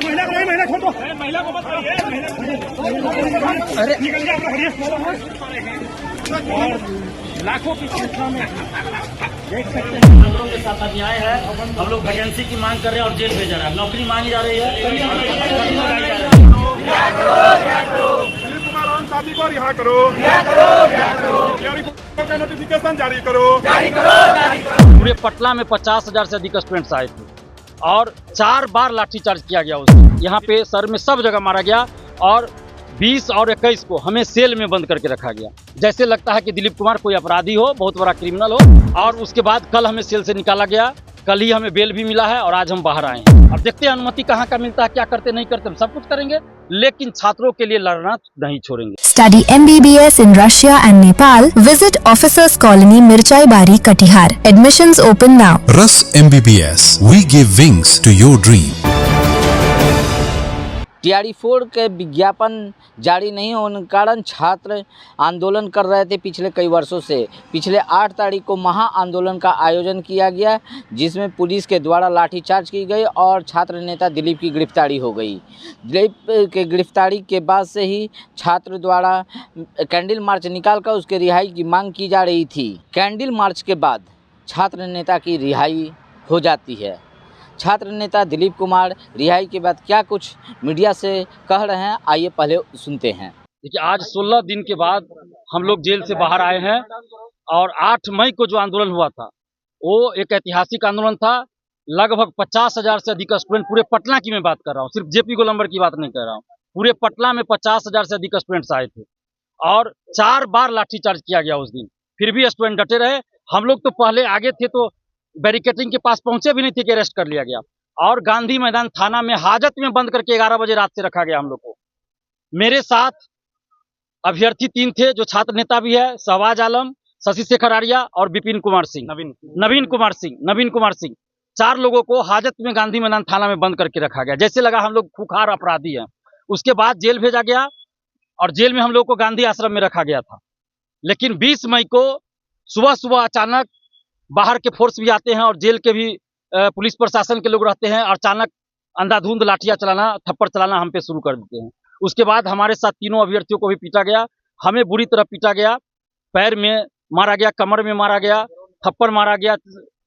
महिला छोड़ दो, महिला को मत करिए, अरे निकल जाए लाखों की संख्या में देख सकते हैं छात्रों के साथ अन्याय है। हम लोग वैकेंसी की मांग कर रहे हैं और जेल भेजा रहा है, नौकरी मांगी जा रही है। शादी को रिहा करो, नोटिफिकेशन जारी करो। पूरे पटना में 50,000 से अधिक स्टूडेंट्स आए थे और 4 बार लाठीचार्ज किया गया उसको। यहाँ पे सर में सब जगह मारा गया और 20 और 21 को हमें सेल में बंद करके रखा गया। जैसे लगता है कि दिलीप कुमार कोई अपराधी हो, बहुत बड़ा क्रिमिनल हो। और उसके बाद कल हमें सेल से निकाला गया, कल ही हमें बेल भी मिला है और आज हम बाहर आए हैं। अब देखते हैं अनुमति कहाँ का मिलता है, क्या करते नहीं करते, हम सब कुछ करेंगे, लेकिन छात्रों के लिए लड़ना नहीं छोड़ेंगे। Study MBBS in Russia and Nepal. Visit Officers Colony, Mirchai Bari, Katihar. Admissions open now. Rus MBBS. We give wings to your dream. TRE 4 के विज्ञापन जारी नहीं होने के कारण छात्र आंदोलन कर रहे थे पिछले कई वर्षों से। पिछले 8 तारीख को महा आंदोलन का आयोजन किया गया, जिसमें पुलिस के द्वारा लाठीचार्ज की गई और छात्र नेता दिलीप की गिरफ्तारी हो गई। दिलीप के गिरफ्तारी के बाद से ही छात्र द्वारा कैंडल मार्च निकालकर उसके रिहाई की मांग की जा रही थी। कैंडल मार्च के बाद छात्र नेता की रिहाई हो जाती है। छात्र नेता दिलीप कुमार रिहाई के बाद क्या कुछ मीडिया से कह रहे हैं, आइए पहले सुनते हैं। देखिए, आज 16 दिन के बाद हम लोग जेल से बाहर आए हैं और 8 मई को जो आंदोलन हुआ था वो एक ऐतिहासिक आंदोलन था। लगभग 50,000 से अधिक स्टूडेंट, पूरे पटना की मैं बात कर रहा हूँ, सिर्फ जेपी गोलंबर की बात नहीं कर रहा हूँ, पूरे पटना में 50,000 से अधिक स्टूडेंट्स आए थे और 4 बार लाठीचार्ज किया गया उस दिन। फिर भी स्टूडेंट डटे रहे। हम लोग तो पहले आगे थे तो बैरिकेटिंग के पास पहुंचे भी नहीं थे कि अरेस्ट कर लिया गया और गांधी मैदान थाना में हाजत में बंद करके 11 बजे रात से रखा गया हम लोग को। मेरे साथ अभ्यर्थी 3 थे जो छात्र नेता भी है, शहबाज आलम, शशि शेखर आर्या और नवीन कुमार सिंह। 4 लोगों को हाजत में गांधी मैदान थाना में बंद करके रखा गया, जैसे लगा हम लोग खुखार अपराधी हैं। उसके बाद जेल भेजा गया और जेल में हम लोग को गांधी आश्रम में रखा गया था। लेकिन 20 मई को सुबह सुबह अचानक बाहर के फोर्स भी आते हैं और जेल के भी पुलिस प्रशासन के लोग रहते हैं और अचानक अंधाधुंध लाठियां चलाना, थप्पड़ चलाना हम पे शुरू कर देते हैं। उसके बाद हमारे साथ तीनों अभ्यर्थियों को भी पीटा गया, हमें बुरी तरह पीटा गया, पैर में मारा गया, कमर में मारा गया, थप्पड़ मारा गया,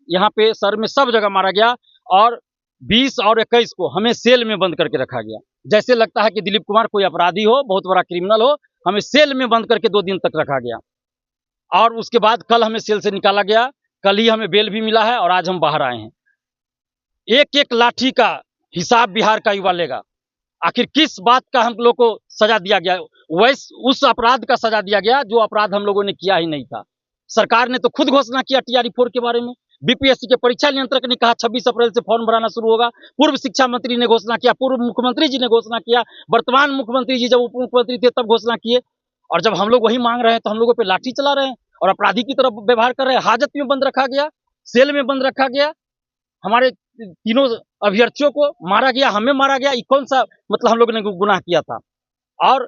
यहाँ पे सर में सब जगह मारा गया और 20 और 21 को हमें सेल में बंद करके रखा गया। जैसे लगता है कि दिलीप कुमार कोई अपराधी हो, बहुत बड़ा क्रिमिनल हो, हमें सेल में बंद करके 2 दिन तक रखा गया और उसके बाद कल हमें सेल से निकाला गया, कल ही हमें बेल भी मिला है और आज हम बाहर आए हैं। एक एक लाठी का हिसाब बिहार का युवा लेगा। आखिर किस बात का हम लोग को सजा दिया गया? उस अपराध का सजा दिया गया जो अपराध हम लोगों ने किया ही नहीं था। सरकार ने तो खुद घोषणा किया टीआरई 4 के बारे में। बीपीएससी के परीक्षा नियंत्रक ने कहा 26 अप्रैल से फॉर्म भराना शुरू होगा। पूर्व शिक्षा मंत्री ने घोषणा किया, पूर्व मुख्यमंत्री जी ने घोषणा किया, वर्तमान मुख्यमंत्री जी जब उप मुख्यमंत्री थे तब घोषणा किए और जब हम लोग वही मांग रहे हैं तो हम लोगों पे लाठी चला रहे हैं और अपराधी की तरफ व्यवहार कर रहे हैं। हाजत में बंद रखा गया, सेल में बंद रखा गया, हमारे तीनों अभ्यर्थियों को मारा गया, हमें मारा गया। ये कौन सा मतलब हम लोगों ने गुनाह किया था? और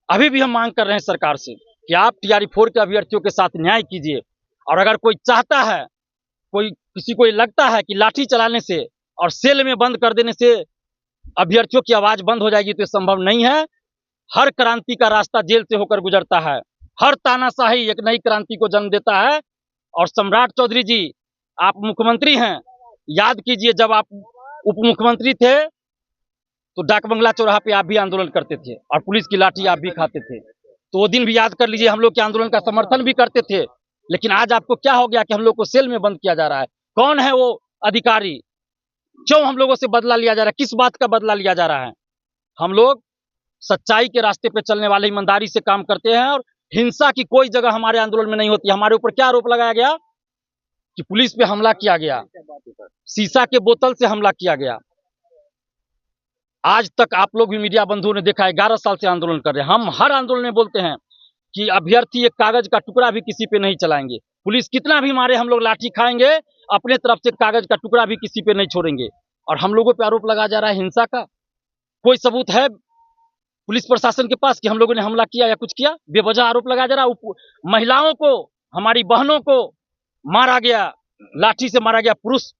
अभी भी हम मांग कर रहे हैं सरकार से कि आप टीआरई 4 के अभ्यर्थियों के साथ न्याय कीजिए और अगर कोई चाहता है, किसी को लगता है कि लाठी चलाने से और सेल में बंद कर देने से अभ्यर्थियों की आवाज बंद हो जाएगी तो ये संभव नहीं है। हर क्रांति का रास्ता जेल से होकर गुजरता है, हर तानाशाही एक नई क्रांति को जन्म देता है। और सम्राट चौधरी जी, आप मुख्यमंत्री हैं, याद कीजिए जब आप उप मुख्यमंत्री थे तो डाक बंगला चौराहा पे आप भी आंदोलन करते थे और पुलिस की लाठी आप भी खाते थे। तो वो दिन भी याद कर लीजिए, हम लोग के आंदोलन का समर्थन भी करते थे। लेकिन आज आपको क्या हो गया कि हम लोग को सेल में बंद किया जा रहा है? कौन है वो अधिकारी? क्यों हम लोगों से बदला लिया जा रहा है? किस बात का बदला लिया जा रहा है? हम लोग सच्चाई के रास्ते पे चलने वाले, ईमानदारी से काम करते हैं और हिंसा की कोई जगह हमारे आंदोलन में नहीं होती। हमारे ऊपर क्या आरोप लगाया गया कि पुलिस पे हमला किया गया, शीशा के बोतल से हमला किया गया। आज तक आप लोग भी मीडिया बंधुओं ने देखा है, 11 साल से आंदोलन कर रहे हैं। हम हर आंदोलन में बोलते हैं कि अभ्यर्थी एक कागज का टुकड़ा भी किसी पे नहीं चलाएंगे। पुलिस कितना भी मारे, हम लोग लाठी खाएंगे, अपने तरफ से कागज का टुकड़ा भी किसी पे नहीं छोड़ेंगे। और हम लोगों पे आरोप लगाया जा रहा है हिंसा का। कोई सबूत है पुलिस प्रशासन के पास कि हम लोगों ने हमला किया या कुछ किया? बेवजह आरोप लगाया जा रहा है। महिलाओं को, हमारी बहनों को मारा गया, लाठी से मारा गया, पुरुष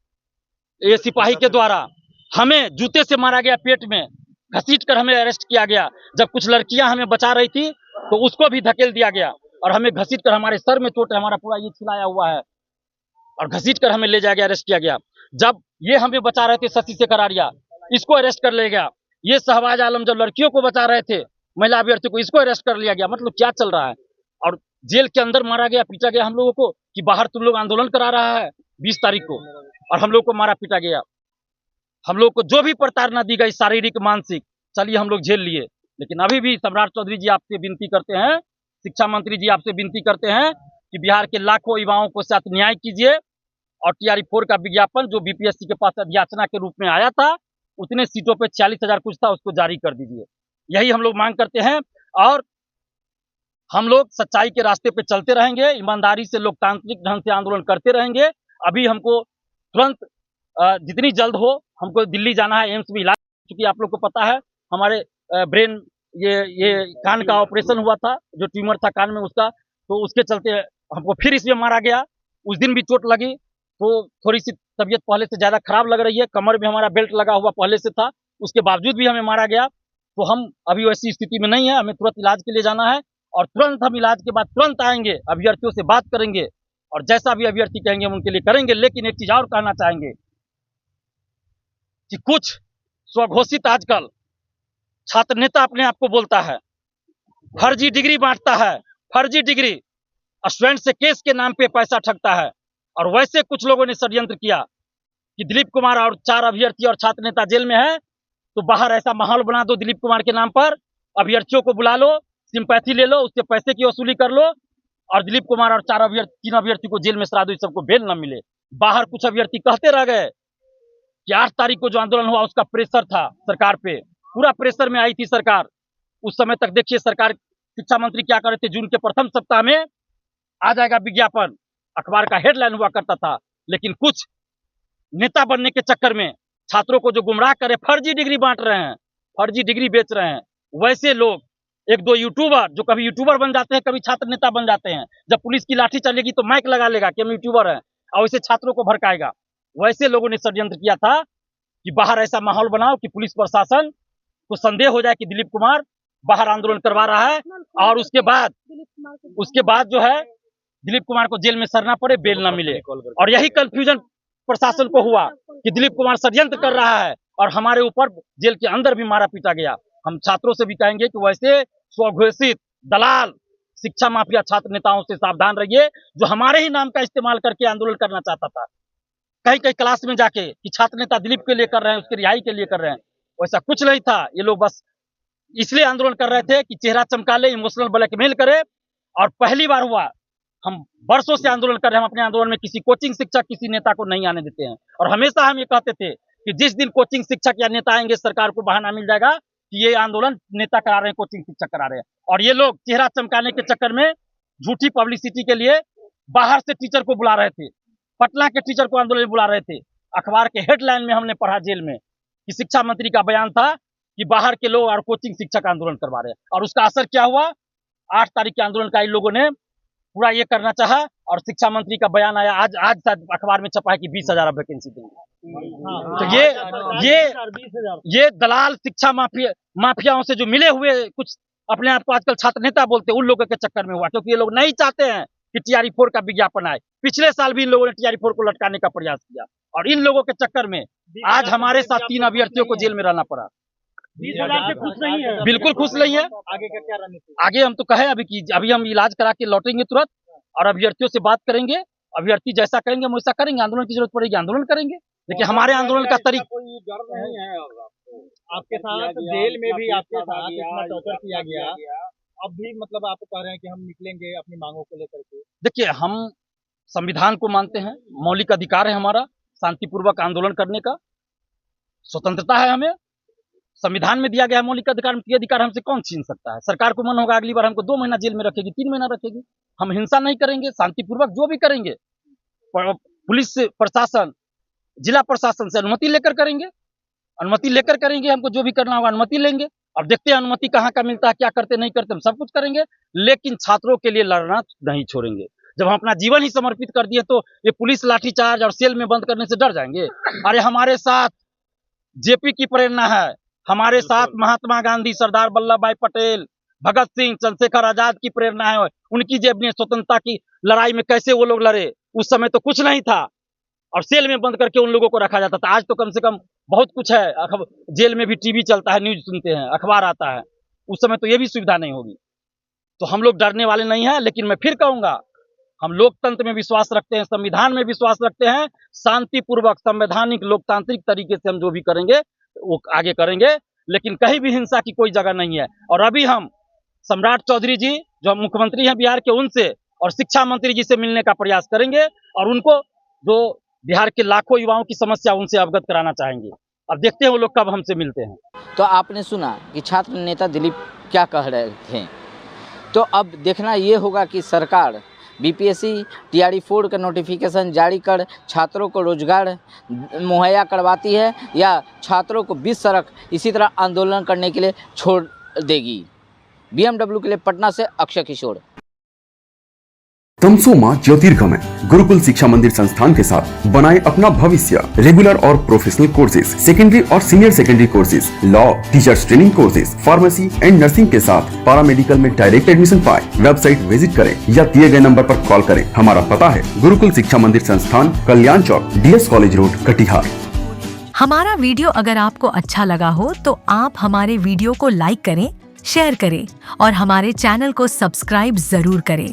ये सिपाही के द्वारा। हमें जूते से मारा गया, पेट में घसीट कर हमें अरेस्ट किया गया। जब कुछ लड़कियां हमें बचा रही थी तो उसको भी धकेल दिया गया और हमें घसीट कर, हमारे सर में चोट है, हमारा पूरा ये छिलाया हुआ है, और घसीट कर हमें ले जाया गया, अरेस्ट किया गया। जब ये हमें बचा रहे थे शशि शेखर आर्या, इसको अरेस्ट कर लिया गया। ये शहबाज आलम जब लड़कियों को बचा रहे थे, महिला अभ्यर्थी को, इसको अरेस्ट कर लिया गया। मतलब क्या चल रहा है? और जेल के अंदर मारा गया, पीटा गया हम लोगों को कि बाहर तुम लोग आंदोलन करा रहा है 20 तारीख को, और हम लोग को मारा पीटा गया। हम लोग को जो भी प्रताड़ना दी गई, शारीरिक मानसिक, चलिए हम लोग झेल लिए। लेकिन अभी भी सम्राट चौधरी जी आपसे विनती करते हैं, शिक्षा मंत्री जी आपसे विनती करते हैं कि बिहार के लाखों युवाओं को साथ न्याय कीजिए और TRE 4 का विज्ञापन जो BPSC के पास याचना के रूप में आया था, उतने सीटों पे 46,000 कुछ था, उसको जारी कर दीजिए। यही हम लोग मांग करते हैं और हम लोग सच्चाई के रास्ते पे चलते रहेंगे, ईमानदारी से लोकतांत्रिक ढंग से आंदोलन करते रहेंगे। अभी हमको तुरंत जितनी जल्द हो हमको दिल्ली जाना है, एम्स में इलाज, क्योंकि आप लोग को पता है हमारे ब्रेन ये कान का ऑपरेशन हुआ था, जो ट्यूमर था कान में उसका, तो उसके चलते हमको फिर इसमें मारा गया। उस दिन भी चोट लगी तो थोड़ी सी तबीयत पहले से ज़्यादा खराब लग रही है, कमर में हमारा बेल्ट लगा हुआ पहले से था, उसके बावजूद भी हमें मारा गया। तो हम अभी वैसी स्थिति में नहीं है, हमें तुरंत इलाज के लिए जाना है और तुरंत हम इलाज के बाद तुरंत आएंगे, अभ्यर्थियों से बात करेंगे और जैसा भी अभ्यर्थी कहेंगे हम उनके लिए करेंगे। लेकिन एक चीज और कहना चाहेंगे कि कुछ स्वघोषित आजकल छात्र नेता अपने आप को बोलता है, फर्जी डिग्री बांटता है, फर्जी डिग्री, स्टूडेंट से केस के नाम पे पैसा ठगता है। और वैसे कुछ लोगों ने षड्यंत्र किया कि दिलीप कुमार और 4 अभ्यर्थी और छात्र नेता जेल में है, तो बाहर ऐसा माहौल बना दो दिलीप कुमार के नाम पर, अभ्यर्थियों को बुला लो, सिंपैथी ले लो, उससे पैसे की वसूली कर लो और दिलीप कुमार और 3 अभ्यर्थी को जेल में सरा दो, सबको बेल न मिले। बाहर कुछ अभ्यर्थी कहते रह गए कि 8 तारीख को जो आंदोलन हुआ उसका प्रेशर था सरकार पे, पूरा प्रेशर में आई थी सरकार। उस समय तक देखिए सरकार, शिक्षा मंत्री क्या कर रहे थे, जून के प्रथम सप्ताह में आ जाएगा विज्ञापन, अखबार का हेडलाइन हुआ करता था। लेकिन कुछ नेता बनने के चक्कर में छात्रों को जो गुमराह करे, फर्जी डिग्री बांट रहे हैं, फर्जी डिग्री बेच रहे हैं। वैसे लोग, 1-2 यूट्यूबर जो कभी यूट्यूबर बन जाते हैं, कभी छात्र नेता बन जाते हैं, जब पुलिस की लाठी चलेगी तो माइक लगा लेगा कि हम यूट्यूबर हैं और वैसे छात्रों को भड़काएगा। वैसे लोगों ने षड्यंत्र किया था कि बाहर ऐसा माहौल बनाओ कि पुलिस प्रशासन को संदेह हो जाए कि दिलीप कुमार बाहर आंदोलन करवा रहा है और उसके बाद जो है दिलीप कुमार को जेल में सरना पड़े, बेल ना मिले। और यही कंफ्यूजन प्रशासन को हुआ कि दिलीप कुमार षड्यंत्र कर रहा है और हमारे ऊपर जेल के अंदर भी मारा पीटा गया। हम छात्रों से भी कहेंगे कि वैसे स्वघोषित दलाल शिक्षा माफिया छात्र नेताओं से सावधान रहिए, जो हमारे ही नाम का इस्तेमाल करके आंदोलन करना चाहता था, कहीं कहीं क्लास में जाके कि छात्र नेता दिलीप के लिए कर रहे हैं, उसकी रिहाई के लिए कर रहे हैं। वैसा कुछ नहीं था। ये लोग बस इसलिए आंदोलन कर रहे थे कि चेहरा चमका ले, इमोशनल ब्लैकमेल करे। और पहली बार हुआ, हम वर्षों से आंदोलन कर रहे हैं, हम अपने आंदोलन में किसी कोचिंग शिक्षक, किसी नेता को नहीं आने देते हैं। और हमेशा हम ये कहते थे कि जिस दिन कोचिंग शिक्षक या नेता आएंगे, सरकार को बहाना मिल जाएगा कि ये आंदोलन नेता करा रहे हैं, कोचिंग शिक्षक करा रहे हैं। और ये लोग चेहरा चमकाने के चक्कर में झूठी पब्लिसिटी के लिए बाहर से टीचर को बुला रहे थे, पटना के टीचर को आंदोलन बुला रहे थे। अखबार के हेडलाइन में हमने पढ़ा जेल में कि शिक्षा मंत्री का बयान था कि बाहर के लोग और कोचिंग शिक्षक आंदोलन करवा रहे हैं। और उसका असर क्या हुआ? 8 तारीख के आंदोलन का इन लोगों ने पूरा ये करना चाहा और शिक्षा मंत्री का बयान आया, आज शायद अखबार में छपा है कि 20,000 वैकेंसी देंगे। तो ये दलाल शिक्षा माफियाओं से जो मिले हुए, कुछ अपने आप को आजकल छात्र नेता बोलते, उन लोगों के चक्कर में हुआ, क्योंकि ये लोग नहीं चाहते हैं कि TRE 4 का विज्ञापन आए। पिछले साल भी इन लोगों ने TRE 4 को लटकाने का प्रयास किया और इन लोगों के चक्कर में आज हमारे साथ 3 अभ्यर्थियों को जेल में रहना पड़ा। 20,000 से खुश नहीं है? बिल्कुल खुश नहीं है। आगे का क्या रणनीति? आगे हम तो कहे अभी हम इलाज करा के लौटेंगे तुरंत और अभ्यर्थियों से बात करेंगे। अभ्यर्थी जैसा कहेंगे हम वैसा करेंगे। आंदोलन की जरूरत पड़ेगी आंदोलन करेंगे, लेकिन हमारे आंदोलन का तरीका कोई डर नहीं है। आपके साथ जेल में भी आपके साथ इतना टॉर्चर किया गया, अब भी मतलब आप कह रहे हैं कि हम निकलेंगे अपनी मांगों को लेकर के। देखिए, हम संविधान को मानते हैं, मौलिक अधिकार है हमारा शांतिपूर्वक आंदोलन करने का, स्वतंत्रता है हमें, संविधान में दिया गया मौलिक अधिकार। ये अधिकार हमसे कौन छीन सकता है? सरकार को मन होगा अगली बार हमको 2 महीना जेल में रखेगी, 3 महीना रखेगी। हम हिंसा नहीं करेंगे, शांतिपूर्वक जो भी करेंगे पुलिस प्रशासन, जिला प्रशासन से अनुमति लेकर करेंगे, अनुमति लेकर करेंगे। हमको जो भी करना होगा अनुमति लेंगे। अब देखते हैं अनुमति कहाँ का मिलता है, क्या करते नहीं करते, हम सब कुछ करेंगे, लेकिन छात्रों के लिए लड़ना नहीं छोड़ेंगे। जब हम अपना जीवन ही समर्पित कर दिए तो ये पुलिस लाठीचार्ज और सेल में बंद करने से डर जाएंगे? अरे हमारे साथ जेपी की प्रेरणा है। हमारे साथ महात्मा गांधी, सरदार वल्लभ भाई पटेल, भगत सिंह, चंद्रशेखर आजाद की प्रेरणा है। उनकी जेब में स्वतंत्रता की लड़ाई में कैसे वो लोग लड़े, उस समय तो कुछ नहीं था और सेल में बंद करके उन लोगों को रखा जाता था। आज तो कम से कम बहुत कुछ है, जेल में भी टीवी चलता है, न्यूज सुनते हैं, अखबार आता है। उस समय तो ये भी सुविधा नहीं होगी। तो हम लोग डरने वाले नहीं हैं, लेकिन मैं फिर कहूंगा, हम लोकतंत्र में विश्वास रखते हैं, संविधान में विश्वास रखते हैं। शांतिपूर्वक, संवैधानिक, लोकतांत्रिक तरीके से हम जो भी करेंगे वो आगे करेंगे, लेकिन कहीं भी हिंसा की कोई जगह नहीं है। और अभी हम सम्राट चौधरी जी जो मुख्यमंत्री हैं बिहार के, उनसे और शिक्षा मंत्री जी से मिलने का प्रयास करेंगे और उनको जो बिहार के लाखों युवाओं की समस्या उनसे अवगत कराना चाहेंगे। अब देखते हैं वो लोग कब हमसे मिलते हैं। तो आपने सुना कि छात्र नेता दिलीप क्या कह रहे थे। तो अब देखना ये होगा कि सरकार बीपीएससी टीआरई 4 का नोटिफिकेशन जारी कर छात्रों को रोजगार मुहैया करवाती है या छात्रों को बीच सड़क इसी तरह आंदोलन करने के लिए छोड़ देगी। बीएमडब्ल्यू के लिए पटना से अक्षय किशोर। तमसोमा ज्योतिर्गमय गुरुकुल शिक्षा मंदिर संस्थान के साथ बनाए अपना भविष्य। रेगुलर और प्रोफेशनल कोर्सेज, सेकेंडरी और senior secondary courses, law, teachers training courses, pharmacy and nursing के साथ पैरामेडिकल में डायरेक्ट एडमिशन पाए। वेबसाइट विजिट करें या दिए गए नंबर पर कॉल करें। हमारा पता है गुरुकुल शिक्षा मंदिर संस्थान, कल्याण चौक, DS कॉलेज रोड, कटिहार। हमारा वीडियो अगर आपको अच्छा लगा हो तो आप हमारे वीडियो को लाइक करें, शेयर करें और हमारे चैनल को सब्सक्राइब जरूर करें।